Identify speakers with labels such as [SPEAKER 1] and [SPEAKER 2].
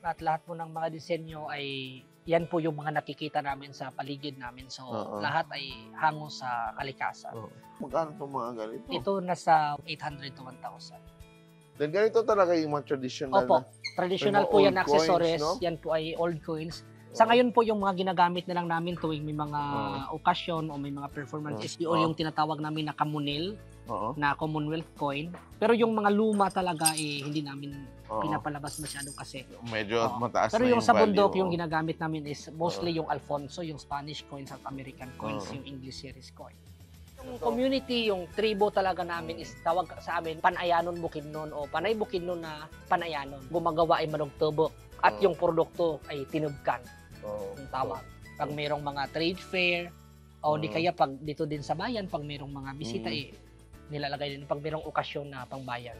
[SPEAKER 1] at lahat po ng mga disenyo ay yan po yung mga nakikita namin sa paligid namin. So, lahat ay hango sa kalikasan.
[SPEAKER 2] Magkano itong mga ganito?
[SPEAKER 1] Ito nasa 800 to 1,000.
[SPEAKER 2] Then ganito talaga yung mga traditional
[SPEAKER 1] Opo,
[SPEAKER 2] na.
[SPEAKER 1] traditional
[SPEAKER 2] mga
[SPEAKER 1] po yan
[SPEAKER 2] old
[SPEAKER 1] accessories.
[SPEAKER 2] coins, no?
[SPEAKER 1] Yan po ay old coins. Sa ngayon po yung mga ginagamit na lang namin tuwing may mga okasyon o may mga performances yung tinatawag namin na kamunil, na Commonwealth coin. Pero yung mga luma talaga hindi namin pinapalabas masyado kasi
[SPEAKER 2] medyo mataas
[SPEAKER 1] pero
[SPEAKER 2] na
[SPEAKER 1] yung sa bundok
[SPEAKER 2] value,
[SPEAKER 1] yung ginagamit namin is mostly yung Alfonso, yung Spanish coins at American coins, yung English series coin. Yung community, yung tribo talaga namin is tawag sa amin Panayanon Bukidnon o Panay Bukidnon na Panayanon. Gumagawa ay manugtubok at yung produkto ay tinubkan. Yung tawag. Pag mayroong mga trade fair o di kaya pag dito din sa bayan, pag mayroong mga bisita nilalagay din pag mayroong okasyon na pangbayan.